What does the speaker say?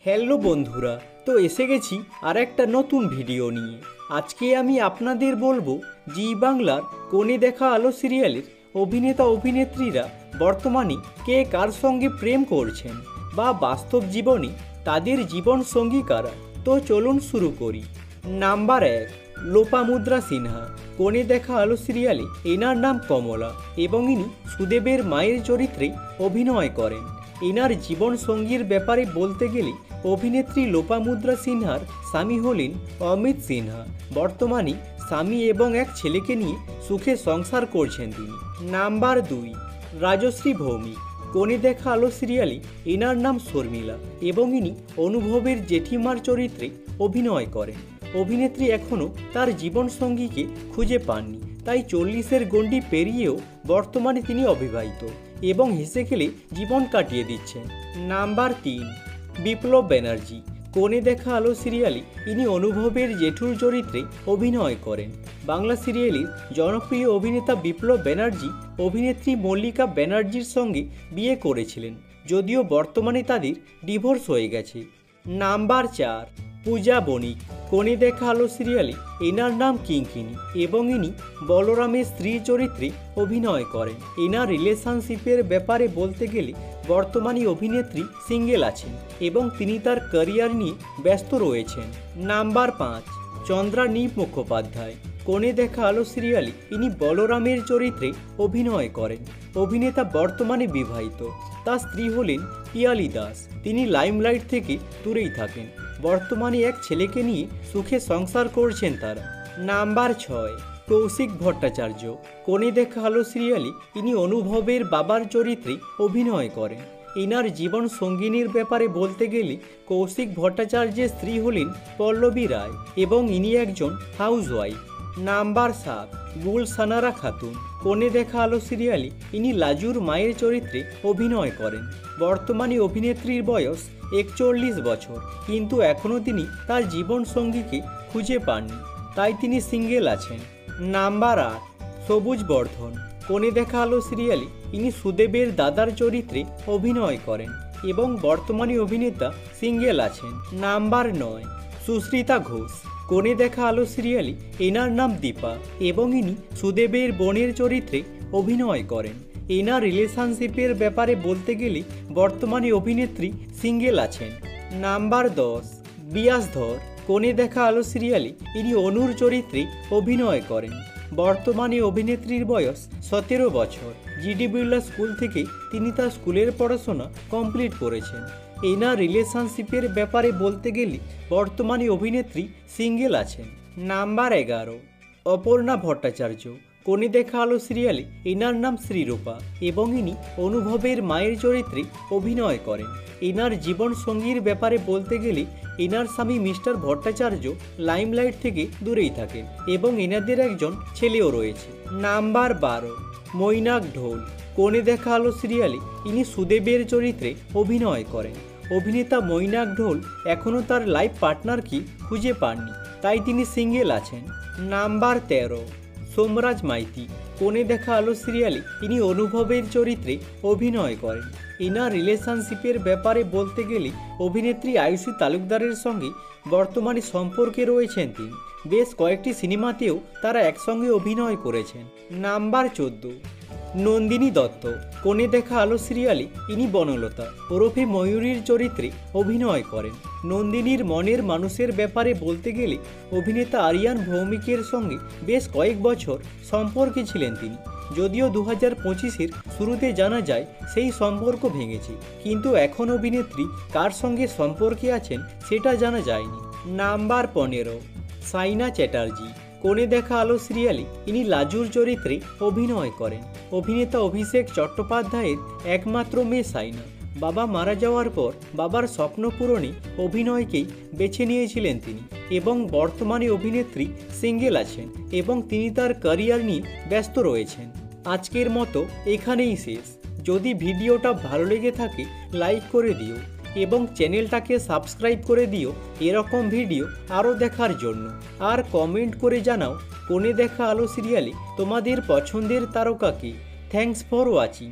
Hello বন্ধুরা, তো এসে গেছি আর একটা নতুন ভিডিও নিয়ে। আজকে আমি আপনাদের বলবো জি বাংলার কোণে দেখা আলো সিরিয়ালের অভিনেতা অভিনেত্রীরা বর্তমানে কে কার সঙ্গে প্রেম করছেন বা বাস্তব জীবনে তাদের জীবন সঙ্গী কারা। তো চলুন শুরু করি। নাম্বার 1, লোপামুদ্রা সিনহা। কোণে দেখা আলো সিরিয়ালে এনার নাম কমলা এবং ইনি সুদেবের মায়ের চরিত্রে অভিনয় করেন। এনার জীবন সঙ্গীর ব্যাপারে বলতে গেলে অভিনেত্রী লোপামুদ্রা সিনহার স্বামী হলেন অমিত সিনহা। বর্তমানে স্বামী এবং এক ছেলেকে নিয়ে সুখে সংসার করছেন তিনি। নাম্বার 2, রাজশ্রী ভৌমিক। কোণে দেখা আলো সিরিয়ালে এনার নাম শর্মিলা এবং ইনি অনুভবের জেঠিমার চরিত্রে অভিনয় করেন। অভিনেত্রী এখনও তার জীবন সঙ্গীকে খুঁজে পাননি, তাই 40-এর গণ্ডি পেরিয়েও বর্তমানে তিনি অবিবাহিত এবং হেসে খেলে জীবন কাটিয়ে দিচ্ছেন। নাম্বার 3, বিপ্লব ব্যানার্জি। কোণে দেখা আলো সিরিয়ালে ইনি অনুভবের জেঠুর চরিত্রে অভিনয় করেন। বাংলা সিরিয়ালের জনপ্রিয় অভিনেতা বিপ্লব ব্যানার্জি অভিনেত্রী মল্লিকা ব্যানার্জির সঙ্গে বিয়ে করেছিলেন, যদিও বর্তমানে তাদের ডিভোর্স হয়ে গেছে। নাম্বার 4, পূজা বণিক। কোণে দেখা আলো সিরিয়ালে এনার নাম কিঙ্কিনি এবং ইনি বলরামের স্ত্রীর চরিত্রে অভিনয় করেন। এনার রিলেশনশিপের ব্যাপারে বলতে গেলে বর্তমানে অভিনেত্রী সিঙ্গেল আছেন এবং তিনি তার ক্যারিয়ার নিয়ে ব্যস্ত রয়েছেন। নাম্বার 5, চন্দ্রানীপ মুখোপাধ্যায়। কোণে দেখা আলো সিরিয়ালে ইনি বলরামের চরিত্রে অভিনয় করেন। অভিনেতা বর্তমানে বিবাহিত, তার স্ত্রী হলেন পিয়ালি দাস। তিনি লাইমলাইট থেকে দূরেই থাকেন। বর্তমানে এক ছেলেকে নিয়ে সুখে সংসার করছেন তারা। নাম্বার 6, কৌশিক ভট্টাচার্য। কোণে দেখা আলো সিরিয়ালে ইনি অনুভবের বাবার চরিত্রে অভিনয় করেন। এনার জীবন সঙ্গিনীর ব্যাপারে বলতে গেলে কৌশিক ভট্টাচার্যের স্ত্রী হলেন পল্লবী রায় এবং ইনি একজন হাউসওয়াইফ। নাম্বার 7, গুলশানারা খাতুন। কোণে দেখা আলো সিরিয়ালে ইনি লাজুর মায়ের চরিত্রে অভিনয় করেন। বর্তমানে অভিনেত্রীর বয়স 41 বছর, কিন্তু এখনও তিনি তার জীবন সঙ্গীকে খুঁজে পাননি, তাই তিনি সিঙ্গেল আছেন। নাম্বার 8, সবুজ বর্ধন। কোণে দেখা আলো সিরিয়ালে ইনি সুদেবের দাদার চরিত্রে অভিনয় করেন এবং বর্তমানে অভিনেতা সিঙ্গেল আছেন। নাম্বার 9, সুস্মিতা ঘোষ। কোণে দেখা আলো সিরিয়ালে এনার নাম দীপা এবং ইনি সুদেবের বোনের চরিত্রে অভিনয় করেন। এনার রিলেশনশিপের ব্যাপারে বলতে গেলে বর্তমানে অভিনেত্রী সিঙ্গেল আছেন। নাম্বার 10, বিয়াস ধর। কোণে দেখা আলো সিরিয়ালে ইনি অনুর চরিত্রে অভিনয় করেন। বর্তমানে অভিনেত্রীর বয়স 17 বছর। জিডি বিড়লা স্কুল থেকে তিনি তার স্কুলের পড়াশোনা কমপ্লিট করেছেন। এনার রিলেশনশিপের ব্যাপারে বলতে গেলে বর্তমানে অভিনেত্রী সিঙ্গেল আছেন। নাম্বার 11, অপর্ণা ভট্টাচার্য। কোণে দেখা আলো সিরিয়ালে এনার নাম শ্রীরূপা এবং ইনি অনুভবের মায়ের চরিত্রে অভিনয় করেন। এনার জীবন সঙ্গীর ব্যাপারে বলতে গেলে এনার স্বামী মিস্টার ভট্টাচার্য লাইমলাইট থেকে দূরেই থাকেন এবং এনাদের একজন ছেলেও রয়েছে। নাম্বার 12, মৈনাক ঢোল। কোণে দেখা আলো সিরিয়ালে ইনি সুদেবের চরিত্রে অভিনয় করেন। অভিনেতা মৈনাক ঢোল এখনও তার লাইফ পার্টনারকে খুঁজে পাননি, তাই তিনি সিঙ্গেল আছেন। নাম্বার 13, সোমরাজ মাইতি। কোণে দেখা আলো সিরিয়ালে ইনি অনুভবের চরিত্রে অভিনয় করেন। এনার রিলেশনশিপের ব্যাপারে বলতে গেলে অভিনেত্রী আয়ুষী তালুকদারের সঙ্গে বর্তমানে সম্পর্কে রয়েছেন তিনি। বেশ কয়েকটি সিনেমাতেও তারা একসঙ্গে অভিনয় করেছেন। নাম্বার 14, নন্দিনী দত্ত। কোণে দেখা আলো সিরিয়ালে ইনি বনলতা ওরফে ময়ূরীর চরিত্রে অভিনয় করেন। নন্দিনীর মনের মানুষের ব্যাপারে বলতে গেলে অভিনেতা আরিয়ান ভৌমিকের সঙ্গে বেশ কয়েক বছর সম্পর্কে ছিলেন তিনি, যদিও 2025-এর শুরুতে জানা যায় সেই সম্পর্ক ভেঙেছে, কিন্তু এখন অভিনেত্রী কার সঙ্গে সম্পর্কে আছেন সেটা জানা যায়নি। নাম্বার 15, সাইনা চ্যাটার্জি। কোণে দেখা আলো সিরিয়ালে ইনি লাজুর চরিত্রে অভিনয় করেন। অভিনেতা অভিষেক চট্টোপাধ্যায়ের একমাত্র মেয়ে সাইনা। বাবা মারা যাওয়ার পর বাবার স্বপ্ন পূরণে অভিনয়কেই বেছে নিয়েছিলেন তিনি এবং বর্তমানে অভিনেত্রী সিঙ্গেল আছেন এবং তিনি তার ক্যারিয়ার নিয়ে ব্যস্ত রয়েছেন। আজকের মতো এখানেই শেষ। যদি ভিডিওটা ভালো লেগে থাকে লাইক করে দিও এবং চ্যানেলটাকে সাবস্ক্রাইব করে দিও এরকম ভিডিও আরও দেখার জন্য। আর কমেন্ট করে জানাও কোণে দেখা আলো সিরিয়ালে তোমাদের পছন্দের তারকাকে। Thanks for watching.